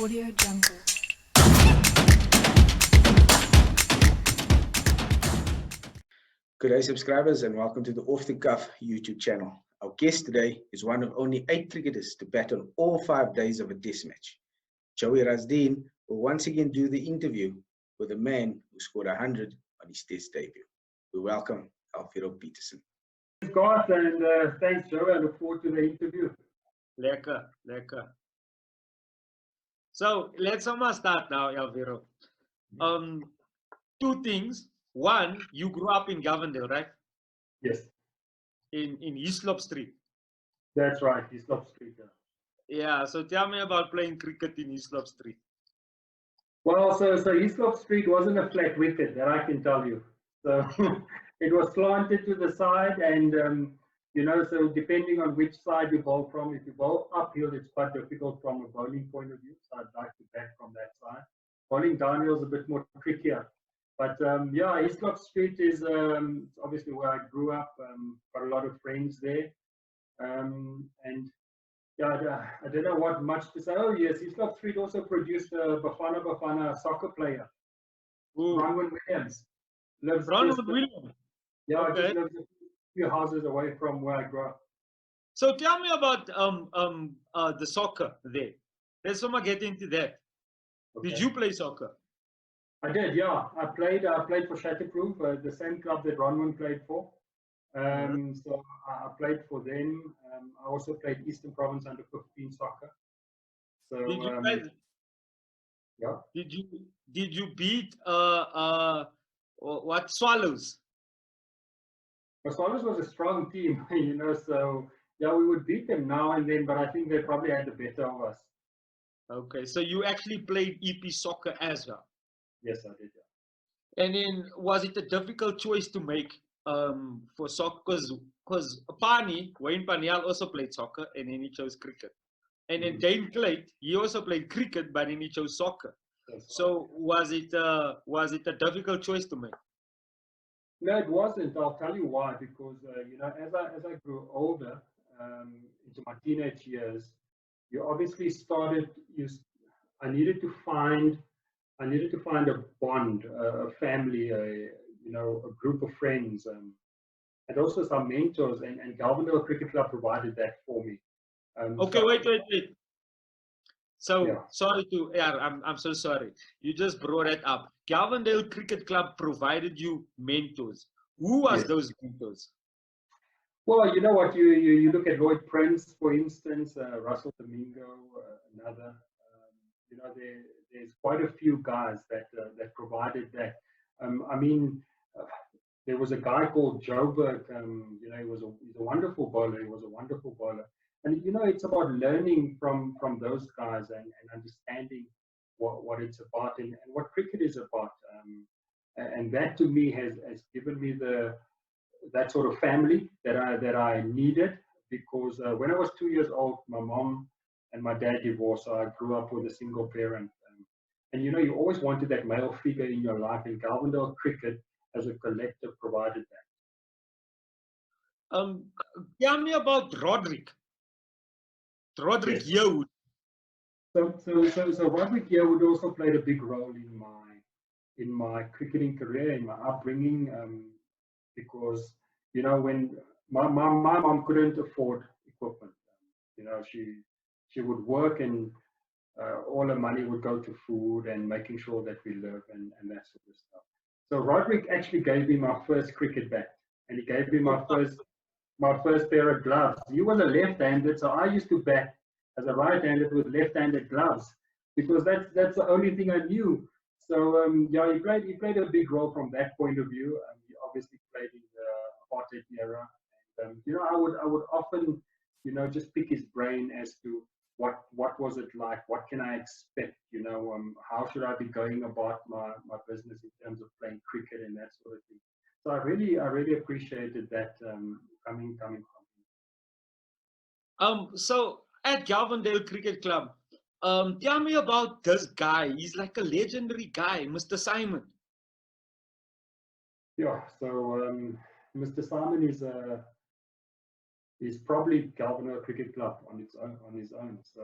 Audio Jungle. Good day, subscribers, and welcome to the Off the Cuff YouTube channel. Our guest today is one of only 8 cricketers to bat on all 5 days of a test match. Joey Rasdien will once again do the interview with a man who scored 100 on his test debut. We welcome Alviro Petersen. Thanks, Garth, and thanks, Joey. I look forward to the interview. Lekker. So let's almost start now, Alviro. Two things. One, you grew up in Govendale, right? Yes, In Hislop Street. that's right. Hislop Street. Yeah, so tell me about playing cricket in Hislop Street. Well, so Hislop Street wasn't a flat wicket, that I can tell you. So it was slanted to the side, and so depending on which side you bowl from, if you bowl uphill, it's quite difficult from a bowling point of view. So I'd like to bat from that side. Bowling downhill is a bit more trickier. But Hislop Street is obviously where I grew up. Got a lot of friends there, and I don't know what much to say. Oh yes, Hislop Street also produced a Bafana soccer player, Ronwin Williams. Lives Ronald Williams. Yeah, Okay. just lives a few houses away from where I grew up. So tell me about the soccer there. Let's someone get into that. Okay. Did you play soccer? I did, yeah. I played for Shatterproof, the same club that Ronwin played for. So I played for them. I also played Eastern Province under 15 soccer. So Did you play? yeah. Did you beat what Swallows? But Swallows was a strong team, so yeah, we would beat them now and then, but I think they probably had the better of us. Okay, so you actually played EP soccer as well. Yes, I did. Yeah. And then was it a difficult choice to make for soccer? Because Wayne Paniel also played soccer and then he chose cricket. And then Dane Clayt, he also played cricket, but then he chose soccer. So was it a difficult choice to make? No, it wasn't. I'll tell you why. Because as I grew older, into my teenage years, you obviously started. I needed to find a bond, a family, a group of friends, and also some mentors. And Galvindale Cricket Club provided that for me. Okay, so, wait. So Yeah. sorry to, I'm so sorry. You just brought it up. Galvindale Cricket Club provided you mentors. Who was Yes. those mentors? Well, you know what? You look at Lloyd Prince, for instance, Russell Domingo, another. There's quite a few guys that provided that. There was a guy called Joburg. He's a wonderful bowler. He was a wonderful bowler. And it's about learning from those guys and understanding what it's about and what cricket is about. And that to me has given me that sort of family that I needed, because when I was 2 years old, my mom and my dad divorced, so I grew up with a single parent. And you always wanted that male figure in your life, and Galvindale Cricket as a collective provided that. Tell me about Roderick. Roderick Yes. Yeowood. So Roderick Yeowood also played a big role in my cricketing career, in my upbringing, because when my mom couldn't afford equipment, she would work, and all her money would go to food and making sure that we live and that sort of stuff. So Roderick actually gave me my first cricket bat, and he gave me my first pair of gloves. He was a left-handed, so I used to bat as a right-handed with left-handed gloves, because that's the only thing I knew. So he played a big role from that point of view. He obviously played in the apartheid era, and I would often just pick his brain as to what was it like, what can I expect, how should I be going about my business in terms of playing cricket and that sort of thing. So I really appreciated that coming from him. So at Galvindale Cricket Club, tell me about this guy. He's like a legendary guy, Mr. Simon. Yeah, so Mr. Simon is probably Galvindale Cricket Club on his own. So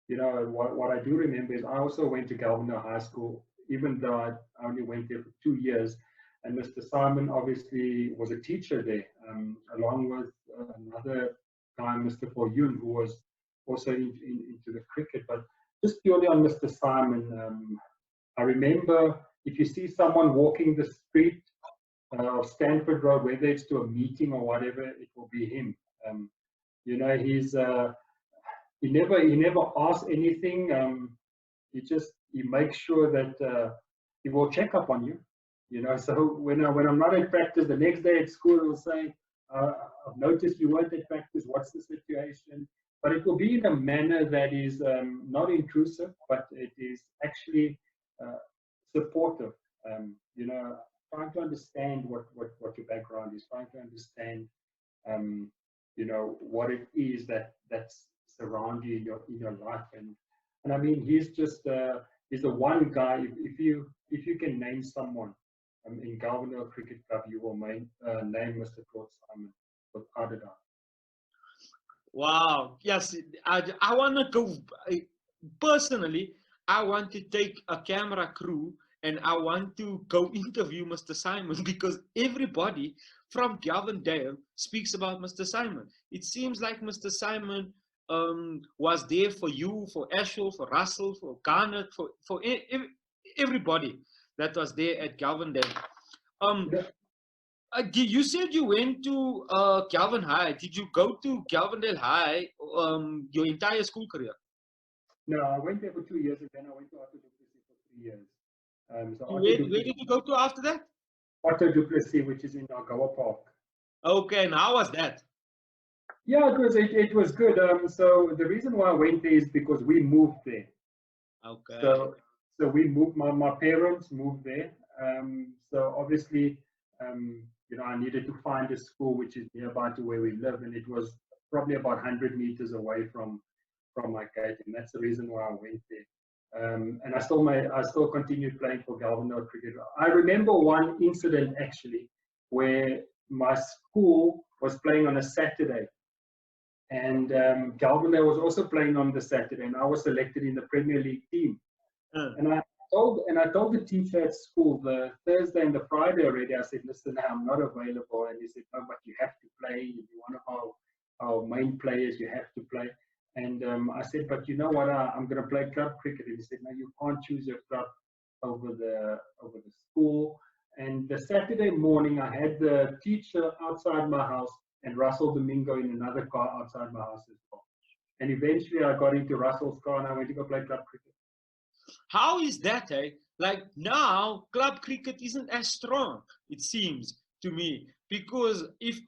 you know, what I do remember is I also went to Galvin High School, even though I only went there for 2 years. And Mr. Simon obviously was a teacher there, along with another guy, Mr. Foyun, who was also into the cricket. But just purely on Mr. Simon, I remember if you see someone walking the street of Stanford Road, whether it's to a meeting or whatever, it will be him. You know, he never asks anything. He makes sure that he will check up on you. You know, so when I'm not at practice, the next day at school, he'll say, "I've noticed you weren't at practice. What's the situation?" But it will be in a manner that is not intrusive, but it is actually supportive. You know, trying to understand what your background is, trying to understand, you know, what it is that's surround you in your life. And I mean, he's the one guy. If you can name someone in Galvin Cricket Club, you will name Mr. Claude Simon without a doubt. Wow. Yes, I want to go personally. I want to take a camera crew and I want to go interview Mr. Simon, because everybody from Galvindale speaks about Mr. Simon. It seems like Mr. Simon was there for you, for Ashwell, for Russell, for Garnet, for everybody that was there at Galvindale. You said you went to Galvin High. Did you go to Galvindale High your entire school career? No, I went there for 2 years, and then I went to Otto Du Plessis for 3 years. Where did you go to after that? Otto Du Plessis, which is in Algoa Park. Okay, and how was that? Yeah, it was good. So the reason why I went there is because we moved there. Okay. So we moved. My parents moved there. So obviously, you know, I needed to find a school which is nearby to where we live, and it was probably about 100 meters away from my gate, and that's the reason why I went there. And I still continued playing for Galvindale Cricket. I remember one incident actually where my school was playing on a Saturday, and Galvindale was also playing on the Saturday, and I was selected in the Premier League team. And I told the teacher at school the Thursday and the Friday already. I said, "Listen, I'm not available." And he said, "No, but you have to play. You're one of our main players. You have to play." And I said, "But you know what? I'm going to play club cricket." And he said, "No, you can't choose your club over the school." And the Saturday morning, I had the teacher outside my house and Russell Domingo in another car outside my house as well. And eventually, I got into Russell's car and I went to go play club cricket. How is that, eh? Like now, club cricket isn't as strong, it seems to me. Because if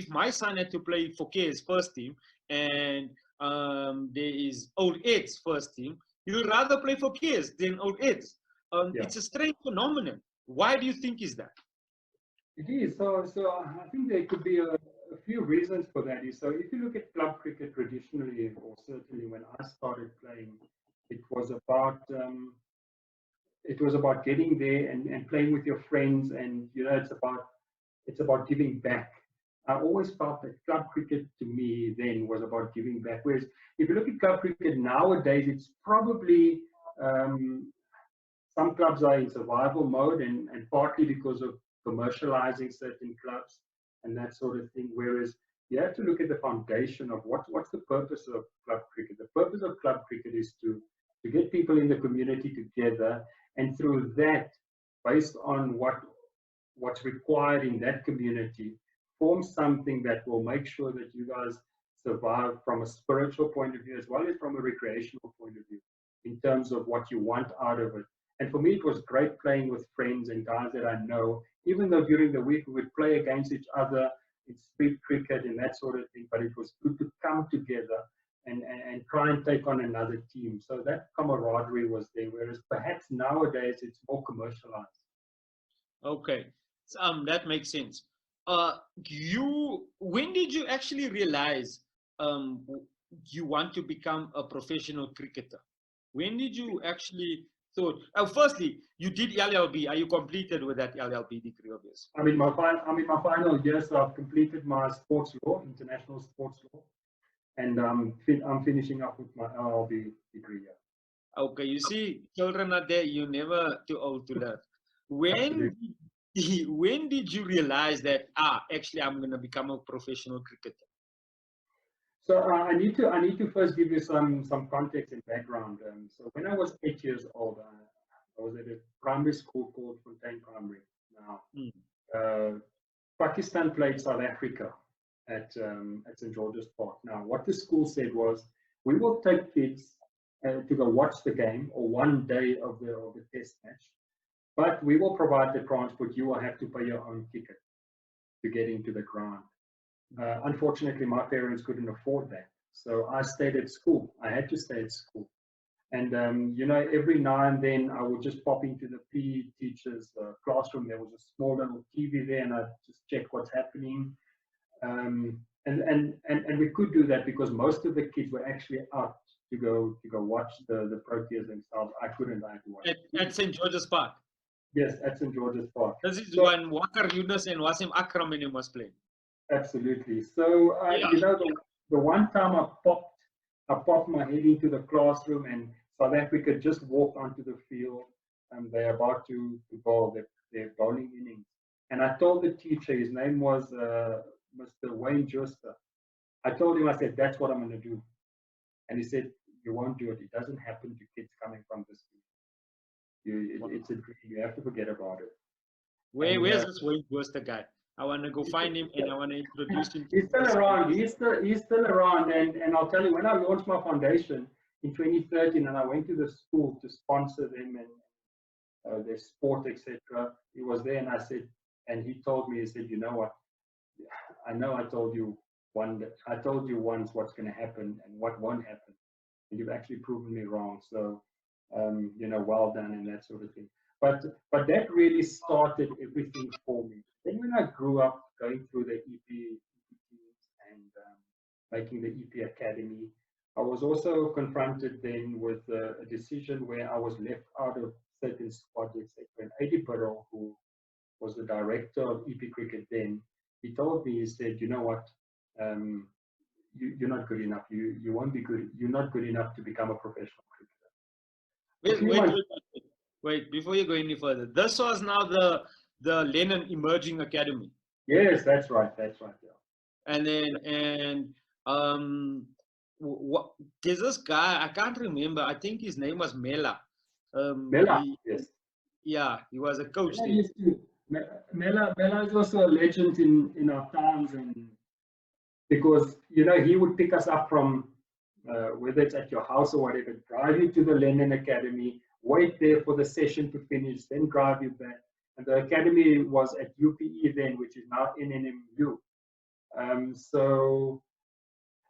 my son had to play for K's first team and there is Old Ed's first team, he would rather play for K's than Old Ed's. Yeah. It's a strange phenomenon. Why do you think is that? It is. So I think there could be a few reasons for that. So if you look at club cricket traditionally, or certainly when I started playing, it was about getting there and playing with your friends, and you know, it's about giving back. I always felt that club cricket to me then was about giving back. Whereas if you look at club cricket nowadays, it's probably some clubs are in survival mode, and partly because of commercializing certain clubs and that sort of thing. Whereas you have to look at the foundation of what's the purpose of club cricket. The purpose of club cricket is to get people in the community together, and through that, based on what's required in that community, form something that will make sure that you guys survive from a spiritual point of view as well as from a recreational point of view in terms of what you want out of it. And for me, it was great playing with friends and guys that I know, even though during the week we would play against each other in street cricket and that sort of thing, but it was good to come together and try and take on another team. So that camaraderie was there, whereas perhaps nowadays it's more commercialized. Okay, that makes sense. When did you actually realize you want to become a professional cricketer? When did you actually thought? Firstly, you did LLB. Are you completed with that LLB degree of yours? I'm in my final year, so I've completed my sports law, international sports law. and I'm finishing up with my LLB degree. Yeah. Okay, you see, children are there. You're never too old to learn. Absolutely. When did you realize that actually I'm gonna become a professional cricketer? So I need to first give you some context and background. So when I was 8 years old, I was at a primary school called Fontaine Primary. Now, Mm. Pakistan played South Africa at St George's Park. Now, what the school said was, we will take kids to go watch the game or one day of the test match, but we will provide the transport. You will have to pay your own ticket to get into the ground. Unfortunately, my parents couldn't afford that, so I stayed at school. I had to stay at school, and every now and then I would just pop into the PE teacher's classroom. There was a small little TV there, and I'd just check what's happening. And we could do that because most of the kids were actually out to go watch the Proteas themselves. I couldn't. I had to watch At St. George's Park. Yes, at St George's Park. This is So, when Wakar Yunus and Wasim Akram was playing. absolutely. So Yeah. the one time I popped my head into the classroom, and South Africa just walked onto the field, and they're about to bowl their bowling innings. And I told the teacher, his name was Mr. Wayne Joster. I told him, I said, that's what I'm going to do. And he said, you won't do it. It doesn't happen to kids coming from this field. It's a dream. You have to forget about it. Where's this Wayne Worcester guy? I want to go find him and I want to introduce him. He's still around. He's still around. And I'll tell you, when I launched my foundation in 2013, and I went to the school to sponsor them and their sport, etc., he was there, and I said, and he told me, he said, you know what? I know I told you once what's going to happen and what won't happen, and you've actually proven me wrong. So, well done and that sort of thing. But that really started everything for me. Then when I grew up, going through the EP teams and making the EP Academy, I was also confronted then with a decision where I was left out of certain squads, etc. And Adi Barrel, who was the director of EP Cricket then, he told me, he said, you know what, you're not good enough. You won't be good. You're not good enough to become a professional cricketer. Wait, before you go any further, this was now the Lennon Emerging Academy. Yes, that's right. That's right. Yeah. And then there's this guy, I can't remember. I think his name was Mela. Mela, yes. Yeah, he was a coach. Mela is also a legend in our towns, and because he would pick us up from whether it's at your house or whatever, drive you to the Lennon Academy, wait there for the session to finish, then drive you back. And the academy was at UPE then, which is now NNMU. So,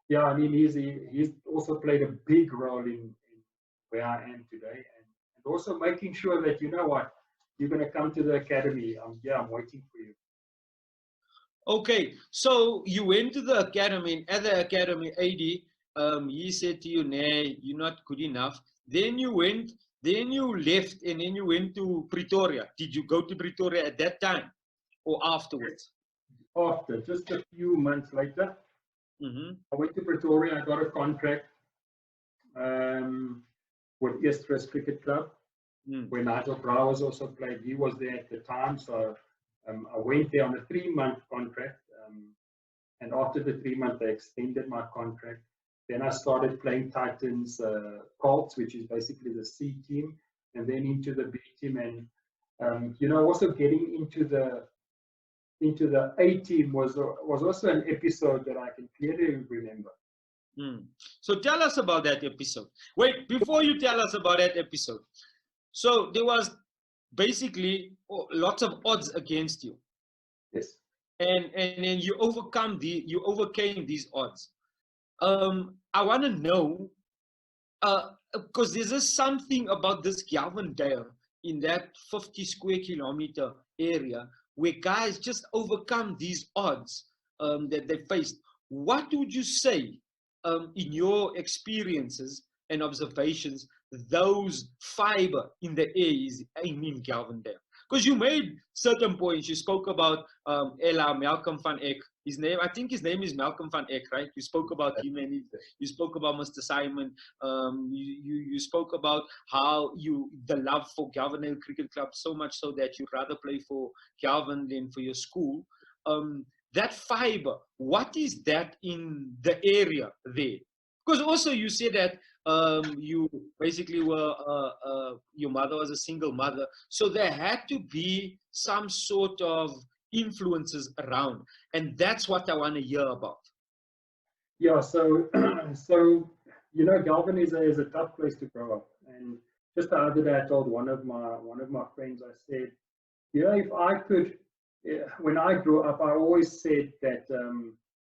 yeah, I mean, he's also played a big role in where I am today, and also making sure that, you know what, you're going to come to the academy. I'm waiting for you. Okay, so you went to the academy, and at the academy, AD, he said to you, "Nay, you're not good enough." Then you left, and then you went to Pretoria. Did you go to Pretoria at that time or afterwards? After, just a few months later. I went to Pretoria. I got a contract with East Cricket Club, where Nigel Brouwers also played. He was there at the time, so I went there on a 3-month contract, and after the 3 months, they extended my contract. Then I started playing Titans Colts, which is basically the C team, and then into the B team, and also getting into the A team was also an episode that I can clearly remember. So tell us about that episode. Wait, before you tell us about that episode, so there was basically lots of odds against you. Yes. And then you overcame these odds. I want to know, because there's just something about this Galvindale in that 50 square kilometer area where guys just overcome these odds that they faced. What would you say, in your experiences and observations, those fiber in the air is in Galvindale? because you made certain points. You spoke about Ella, Malcolm van Eck. His name, I think his name is Malcolm van Eck, right? You spoke about him, and you spoke about Mr. Simon. You spoke about how the love for Galvin Cricket Club, so much so that you'd rather play for Galvin than for your school. That fiber, what is that in the area there? Because also you said that you basically were, your mother was a single mother. So there had to be some sort of influences around. And that's what I want to hear about. Yeah, so, so you know, Galvin is a tough place to grow up. And just the other day, I told one of my friends, I said, you know, if I could, when I grew up, I always said that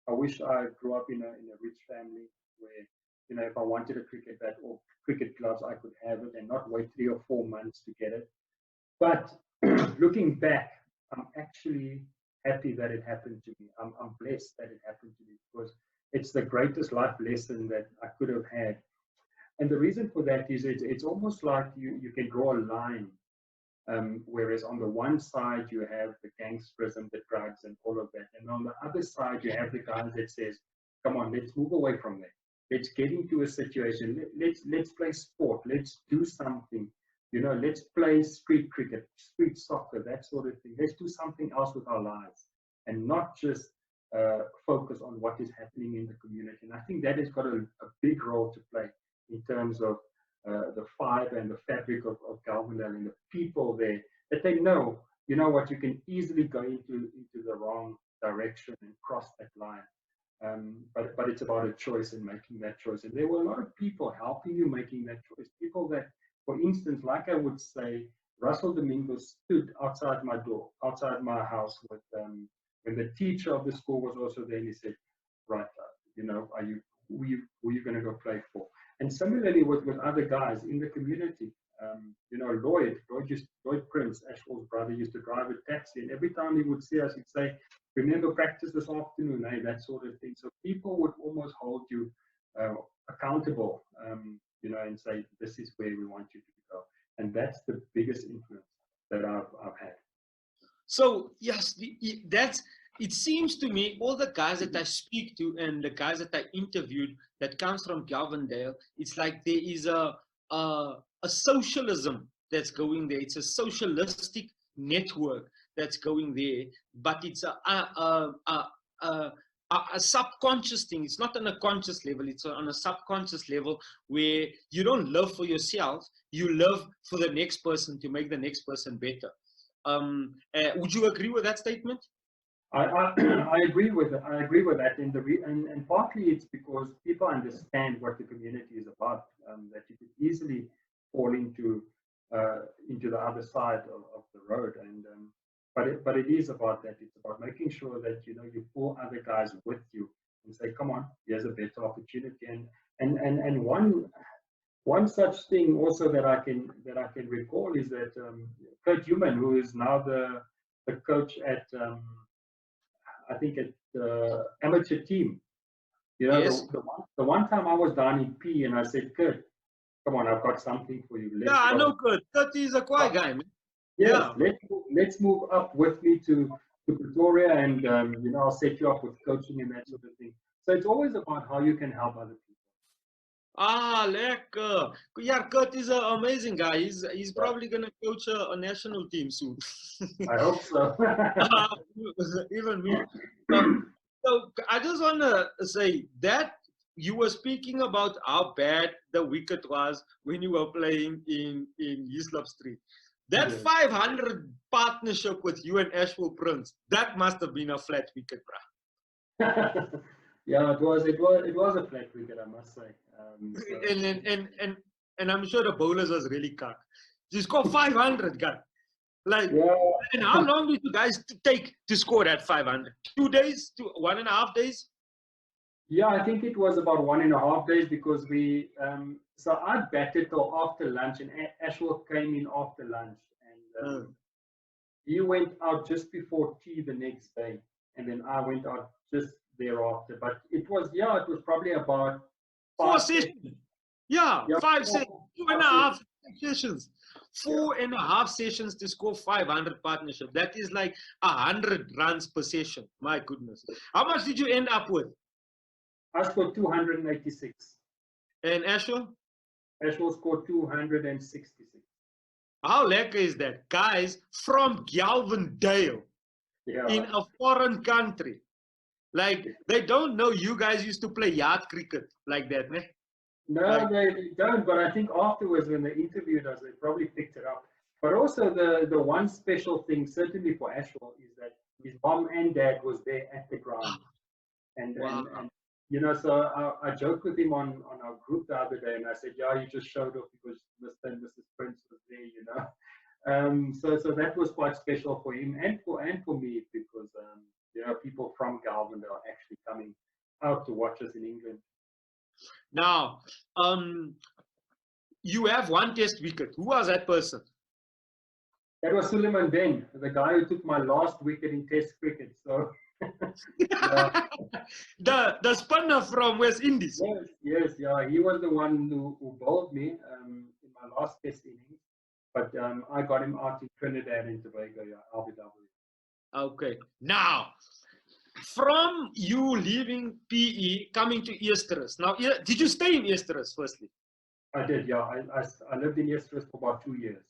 I wish I grew up in a rich family where, you know, if I wanted a cricket bat or cricket gloves, I could have it and not wait 3 or 4 months to get it. But looking back, I'm actually happy that it happened to me. I'm blessed that it happened to me because it's the greatest life lesson that I could have had. And the reason for that is it's almost like you can draw a line. Whereas on the one side you have the gangsterism, the drugs and all of that. And on the other side you have the guys that says, come on, let's move away from that. Let's get into a situation. Let's play sport. Let's do something. You know, let's play street cricket, street soccer, that sort of thing. Let's do something else with our lives and not just focus on what is happening in the community. And I think that has got a big role to play in terms of the fibre and the fabric of Galvindale and the people there, that they know, you know what, you can easily go into the wrong direction and cross that line. But it's about a choice and making that choice. And there were a lot of people helping you making that choice. People that, for instance, like I would say, Russell Domingos stood outside my door, outside my house with when the teacher of the school was also there, and he said, right, you know, who are you going to go play for? And similarly with other guys in the community, you know, Lloyd Prince, Ashwell's brother, used to drive a taxi, and every time he would see us, he'd say, remember practice this afternoon, eh? That sort of thing. So people would almost hold you accountable, you know, and say, this is where we want you to go. And that's the biggest influence that I've had. So yes, it seems to me all the guys that I speak to and the guys that I interviewed that comes from Galvindale, it's like there is a socialism that's going there. It's a socialistic network that's going there, but it's a subconscious thing. It's not on a conscious level. It's on a subconscious level where you don't live for yourself. You live for the next person to make the next person better. Would you agree with that statement? I agree with it. I agree with that. And partly it's because people understand what the community is about. That you could easily fall into the other side of the road. And but it is about that. It's about making sure that, you know, you pull other guys with you and say, come on, here's a better opportunity. And one such thing also that I can recall is that Kurt Human, who is now the coach at I think at the amateur team. You know, yes. the one time I was down in P and I said, Kurt, come on, I've got something for you. Yeah, I know Kurt. Kurt is a quiet guy, man. Yes, yeah. Let's move up with me to Pretoria, and you know, I'll set you up with coaching and that sort of thing. So it's always about how you can help other people. Ah, lekker. Yeah, Kurt is an amazing guy. He's probably gonna coach a national team soon. I hope so. Even me. So I just wanna say that you were speaking about how bad the wicket was when you were playing in Hislop Street. That 500 partnership with you and Ashwell Prince, that must have been a flat wicket, bruh. Yeah, it was a flat wicket, I must say. So. And I'm sure the bowlers was really cocked. You scored 500, guy. Like, yeah. And how long did you guys take to score that 500? 2 days? 1.5 days? Yeah, I think it was about 1.5 days because we. So I batted till after lunch, and Ashwell came in after lunch, and he went out just before tea the next day, and then I went out just thereafter. But it was probably about 4 sessions. Yeah, 5 sessions, 2.5, sessions. 4.5 sessions to score 500 partnership. That is like 100 runs per session. My goodness. How much did you end up with? I scored 286. And Ashwell? Ashwell scored 266. How lekker is that? Guys from Galvindale Yeah. in a foreign country. Like, they don't know you guys used to play yard cricket like that, ne? No, they don't, but I think afterwards when they interviewed us, they probably picked it up. But also the one special thing, certainly for Ashwell, is that his mom and dad was there at the ground. And, Wow. and you know, so I joked with him on our group the other day, and I said, yeah, you just showed off because Mr. and Mrs. Prince was there, you know. So that was quite special for him and for me, because you know, people from Galvin are actually coming out to watch us in England. Now, you have one test wicket. Who was that person? That was Suleiman Ben, the guy who took my last wicket in Test cricket. So yeah. the spinner from West Indies. Yes, yeah. He was the one who bowled me in my last Test innings, but I got him out in Trinidad and Tobago, yeah, Alviro. Okay. Now, from you leaving PE, coming to Easterus. Now, did you stay in Easterus firstly? I did, yeah. I lived in Easterus for about 2 years.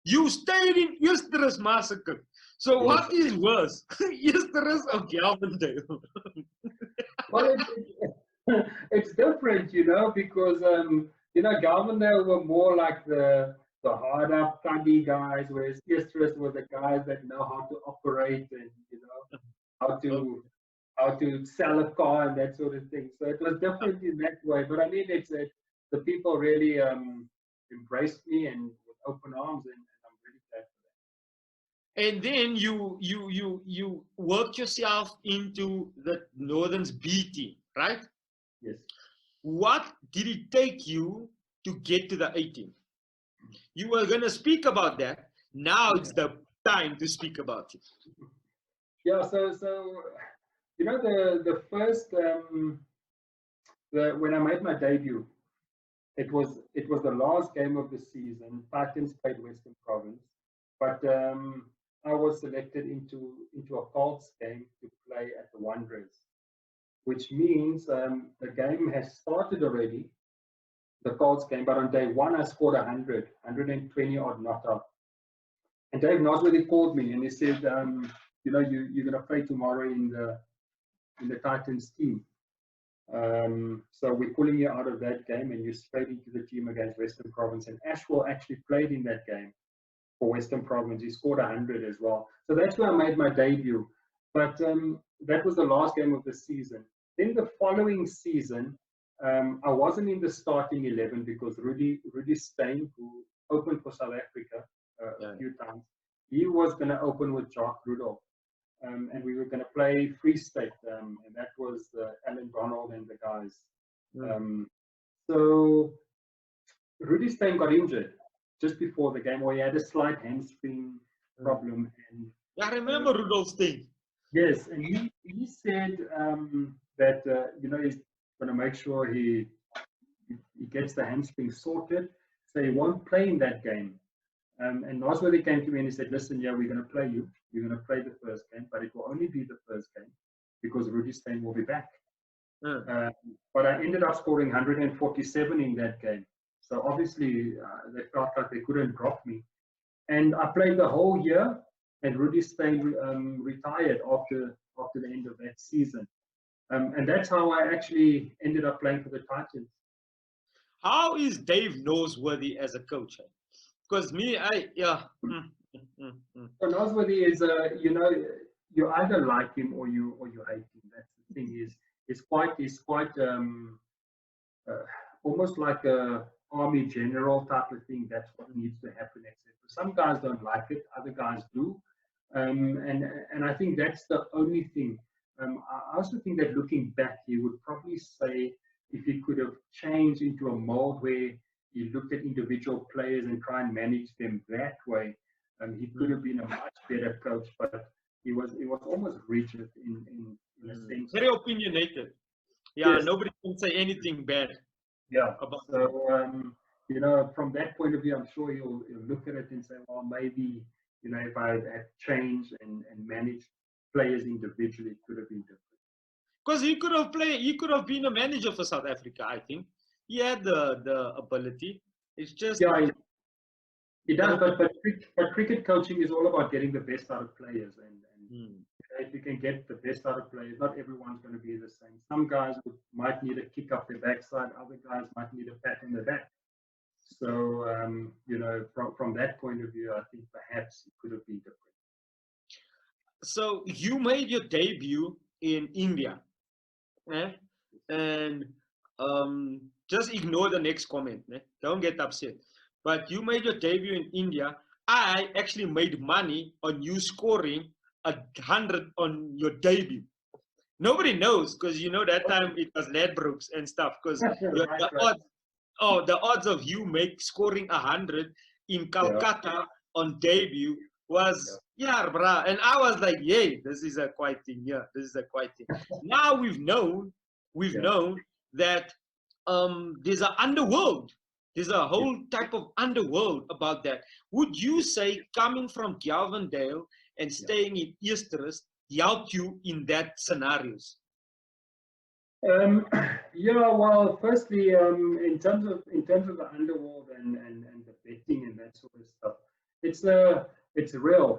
You stayed in Easterus, Massacre. So Yes. what is worse, Easterus or Galvindale? Well, it's different, you know, because you know, Galvindale were more like the hard up funny guys, whereas Easterus were the guys that know how to operate and, you know, how to sell a car and that sort of thing. So it was different in that way. But I mean, the people really embraced me and with open arms, and I'm really glad for that. And then you worked yourself into the Northern's B team, right? Yes. What did it take you to get to the A team? You were going to speak about that. Now it's the time to speak about it. Yeah, so you know, the first when I made my debut, it was the last game of the season. Titans played Western Province, but I was selected into a Colts game to play at the Wanderers, which means the game has started already, the Colts game, but on day one I scored 120 odd not out. And Dave Nosworthy called me and he said, you know, you're going to play tomorrow in the Titans team. So we're pulling you out of that game and you're straight into the team against Western Province. And Ashwell actually played in that game for Western Province. He scored 100 as well. So that's where I made my debut. But that was the last game of the season. Then the following season, I wasn't in the starting 11 because Rudy Steyn, who opened for South Africa a few times, he was going to open with Jacques Rudolph. And we were going to play Free State, and that was Alan Donald and the guys. So Rudy Steyn got injured just before the game, or he had a slight hamstring problem. And I remember Rudolph Steyn. Yes, and he said that you know, he's going to make sure he gets the hamstring sorted, so he won't play in that game. And Nosworthy came to me and he said, listen, yeah, we're going to play you. You're going to play the first game, but it will only be the first game because Rudy Steyn will be back. But I ended up scoring 147 in that game. So obviously they felt like they couldn't drop me. And I played the whole year, and Rudy Steyn retired after the end of that season. And that's how I actually ended up playing for the Titans. How is Dave Nosworthy as a coach? Because me, So Nosworthy is, you know, you either like him or you hate him. That's the thing. He's quite almost like a army general type of thing. That's what needs to happen. Some guys don't like it, other guys do, and I think that's the only thing. I also think that looking back, he would probably say if he could have changed into a mold where he looked at individual players and try and manage them that way, he could have been a much better coach. But he was almost rigid in a sense. Very opinionated. Yeah, yes. Nobody can say anything bad. Yeah. About so you know, from that point of view, I'm sure he'll look at it and say, well, maybe, you know, if I had changed and managed players individually, it could have been different. Because he could have been a manager for South Africa, I think. He had the ability. It's just Yeah, he does, but cricket coaching is all about getting the best out of players, and if you can get the best out of players, not everyone's going to be the same. Some guys might need a kick up their backside, other guys might need a pat in the back. So, you know, from that point of view, I think perhaps it could have been different. So you made your debut in India, and just ignore the next comment. Don't get upset. But you made your debut in India. I actually made money on you scoring 100 on your debut. Nobody knows, because you know that time it was Ladbrokes and stuff. Because the odds of you scoring 100 in Calcutta on debut was bruh. And I was like, yay, this is a quite thing. Yeah, this is a quite thing. Now we've known that there's an underworld. There's a whole type of underworld about that. Would you say coming from Galvindale and staying in Easterus helped you in that scenarios? Yeah, well, firstly, in terms of the underworld and the betting and that sort of stuff, it's real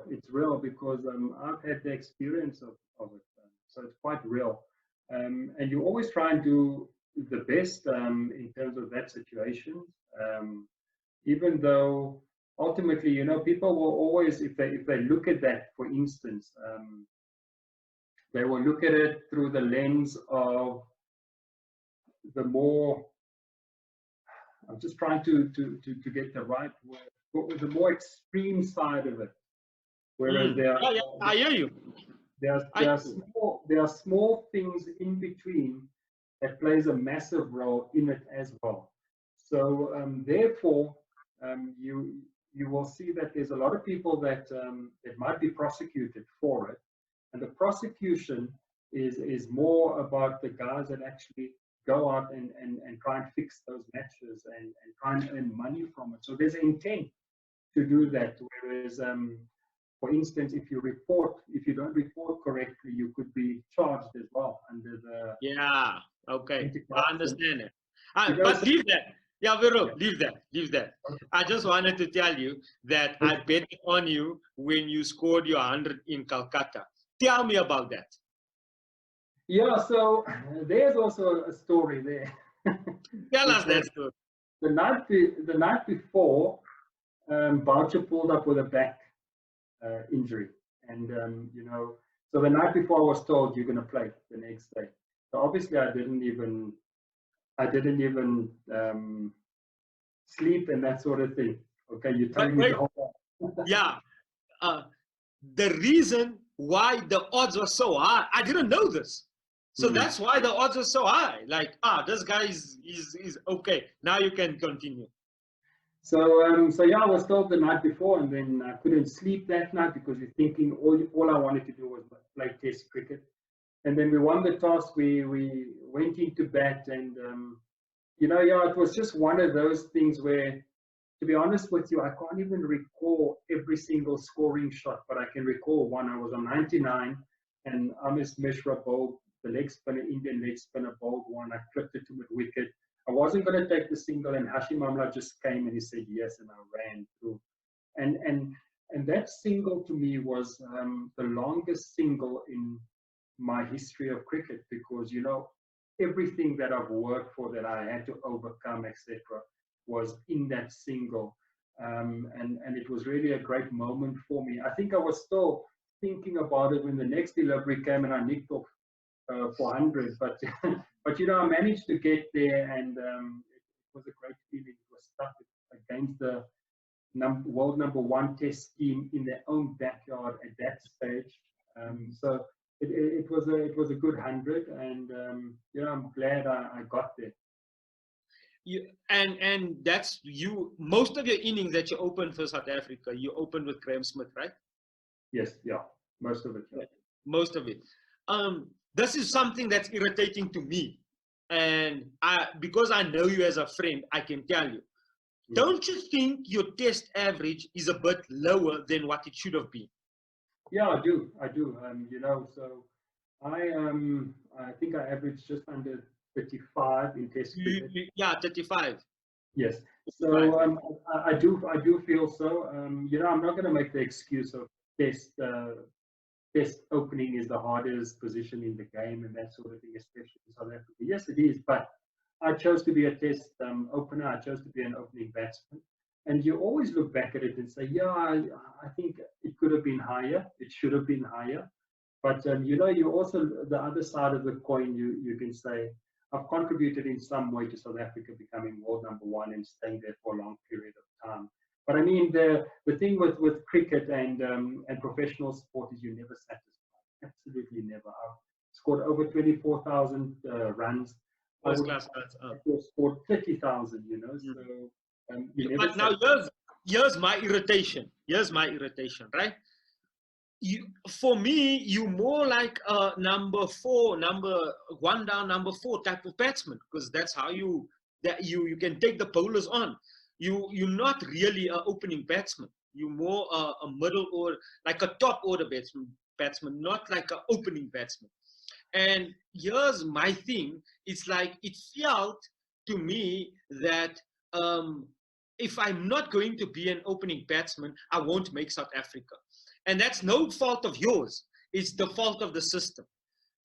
because I've had the experience of it, so it's quite real, and you always try and do the best in terms of that situation, even though ultimately, you know, people will always, if they look at that, for instance, they will look at it through the lens of the more, I'm just trying to get the right word, the more extreme side of it. Whereas I hear you. There are small things in between that plays a massive role in it as well. So therefore, you will see that there's a lot of people that might be prosecuted for it, and the prosecution is more about the guys that actually go out and try and fix those matches and try and earn money from it. So there's an intent to do that. Whereas, for instance, if you don't report correctly, you could be charged as well under the. Yeah. Okay. I understand it. But leave that. Yeah, Alviro, leave that. I just wanted to tell you that I bet on you when you scored your 100 in Calcutta. Tell me about that. Yeah, so there's also a story there. Tell us that story. The night before, Boucher pulled up with a back injury, and you know, so the night before I was told you're going to play the next day. So obviously I didn't even sleep and that sort of thing. Okay, you're telling me. Yeah, the reason why the odds were so high, I didn't know this. So that's why the odds are so high. Like, this guy is okay. Now you can continue. So yeah, I was told the night before, and then I couldn't sleep that night because you're thinking all I wanted to do was play Test cricket. And then we won the toss. We went into bat, and you know, yeah, it was just one of those things where, to be honest with you, I can't even recall every single scoring shot, but I can recall one. I was on 99, and Amish Mishra bowled the leg spinner, Indian leg spinner bowled one. I clipped it to mid-wicket. I wasn't going to take the single, and Hashim Amla just came and he said yes, and I ran through. And that single to me was the longest single in my history of cricket, because, you know, everything that I've worked for, that I had to overcome, etc., was in that single. And it was really a great moment for me. I think I was still thinking about it when the next delivery came and I nicked off 400, but you know, I managed to get there, and it was a great feeling. It was stuck against the world #1 Test team in their own backyard at that stage. So it was a good 100, and you know, I'm glad I got there. And that's you. Most of your innings that you opened for South Africa, you opened with Graham Smith, right? Yes, yeah, most of it. Yeah. Most of it. This is something that's irritating to me, and because I know you as a friend, I can tell you. Don't you think your test average is a bit lower than what it should have been? Yeah, I do. You know, so I think I averaged just under 35 in test cricket. Yeah, 35. Yes. So I do feel so. You know, I'm not going to make the excuse of test opening is the hardest position in the game and that sort of thing, especially in South Africa. Yes, it is, but I chose to be a test opener. I chose to be an opening batsman. And you always look back at it and say, yeah, I think it could have been higher. It should have been higher. But, you know, you also, the other side of the coin, you can say, I've contributed in some way to South Africa becoming world #1 and staying there for a long period of time. But I mean, the thing with cricket and professional sport is you're never satisfied. Absolutely never. I've scored over 24,000 runs. First class. I scored 30,000, you know. So but now here's my irritation. Here's my irritation, right? For me, you more like a number 4, number 1 down, number 4 type of batsman, because that's how you can take the bowlers on. You're not really an opening batsman. You're more a middle or like a top order batsman, not like an opening batsman. And here's my thing. It's like it felt to me that if I'm not going to be an opening batsman, I won't make South Africa. And that's no fault of yours. It's the fault of the system.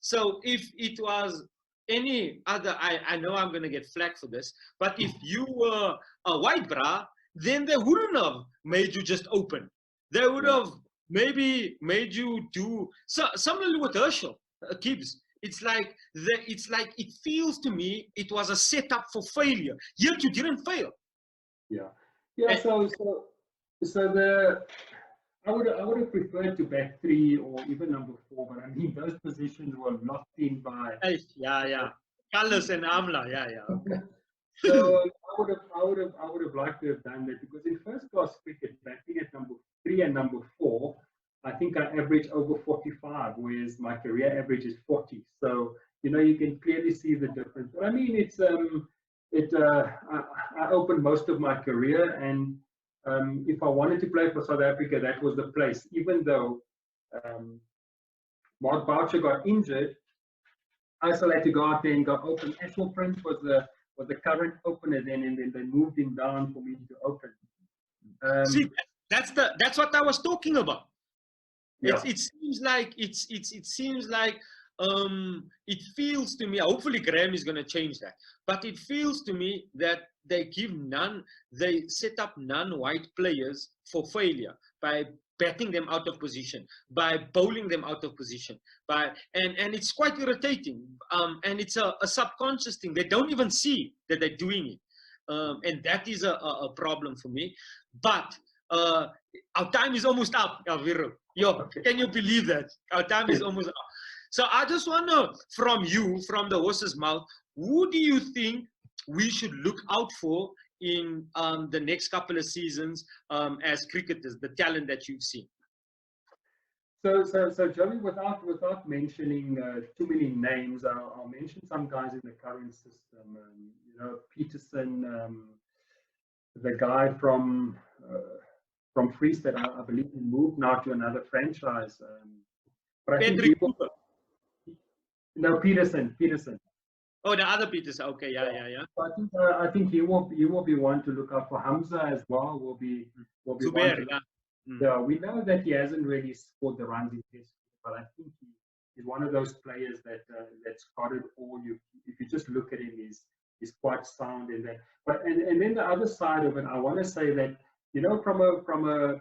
So if it was any other, I know I'm going to get flack for this, but if you were a white bra, then they wouldn't have made you just open. They would have maybe made you do similarly with Herschel Gibbs. It's like it feels to me it was a setup for failure. Yet you didn't fail. Yeah. So the I would have preferred to bat 3 or even number 4, but I mean those positions were locked in by Carlos and Amla. Okay. So I would have liked to have done that, because in first class cricket, batting at number 3 and number 4, I think I average over 45, whereas my career average is 40. So you know, you can clearly see the difference. But I mean, it's I opened most of my career, and if I wanted to play for South Africa, that was the place. Even though Mark Boucher got injured, I still had to go out there and go open. Ashwell Prince was the current opener then, and then they moved him down for me to open. See, that's what I was talking about. Yeah. It seems like it feels to me, hopefully Graham is going to change that, but it feels to me that they set up non-white players for failure by batting them out of position, by bowling them out of position, and it's quite irritating. And it's a subconscious thing. They don't even see that they're doing it, and that is a problem for me. But our time is almost up, Alviro. Can you believe that? Our time is almost up. So I just want to, from the horse's mouth, who do you think we should look out for in the next couple of seasons as cricketers, the talent that you've seen? So Joey, without mentioning too many names, I'll mention some guys in the current system. You know, Petersen, the guy from Free State, I believe he moved now to another franchise. But I think Petersen. Oh, the other Petersen. Okay, yeah. So I think he will be one to look out for. Hamza as well will be Zubair, yeah, we know that he hasn't really scored the runs in Test, but I think he's one of those players that's got it all. If you just look at him, he's quite sound in that. But and then the other side of it, I want to say that, you know, from a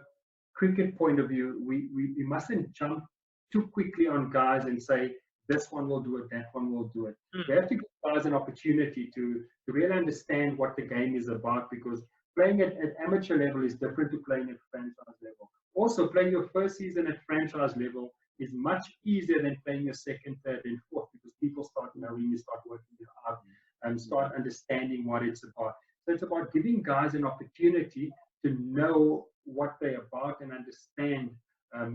cricket point of view, we mustn't jump too quickly on guys and say this one will do it, that one will do it. We have to give guys an opportunity to really understand what the game is about, because playing at amateur level is different to playing at franchise level. Also, playing your first season at franchise level is much easier than playing your second, third, and fourth, because people start knowing, you start working it out, and start understanding what it's about. So it's about giving guys an opportunity to know what they're about and understand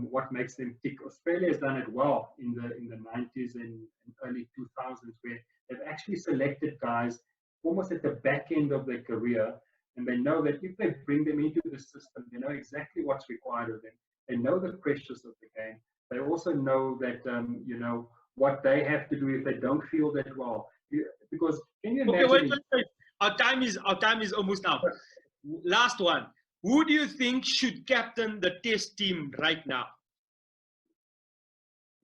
what makes them tick. Australia has done it well in the 90s and early 2000s, where they've actually selected guys almost at the back end of their career And they know that if they bring them into the system, they know exactly what's required of them. They know the pressures of the game. They also know that, you know, what they have to do if they don't feel that well. Because can you imagine? Okay, wait. Our time is almost up. Last one. Who do you think should captain the test team right now?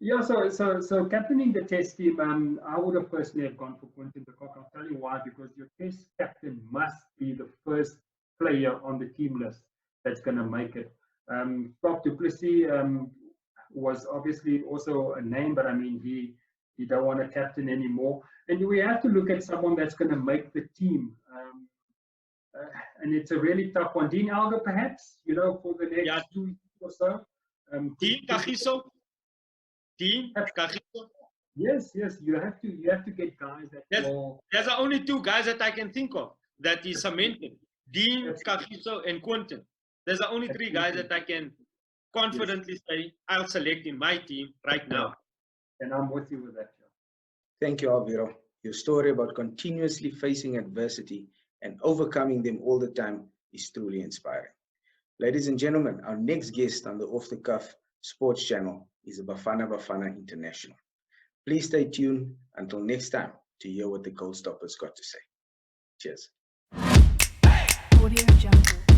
Yeah, so captaining the test team, I would have personally have gone for Quinton de Kock. I'll tell you why, because your test captain must be the first player on the team list that's going to make it. Prof. Du Plessis was obviously also a name, but I mean, he don't want to captain anymore. And we have to look at someone that's going to make the team. And it's a really tough one. Dean Alger, perhaps, you know, for the next 2 weeks or so. Dean Kagiso? Dean Kagiso? Yes, you have to get guys that there's only 2 guys that I can think of that is cemented. Dean, Kagiso, and Quinton. There's the only 3 guys that I can confidently say I'll select in my team right now. And I'm with you with that, Joe. Thank you, Alviro. Your story about continuously facing adversity and overcoming them all the time is truly inspiring. Ladies and gentlemen, our next guest on the Off the Cuff Sports Channel is Bafana Bafana International. Please stay tuned until next time to hear what the Goal Stoppers got to say. Cheers. Audio Jungle.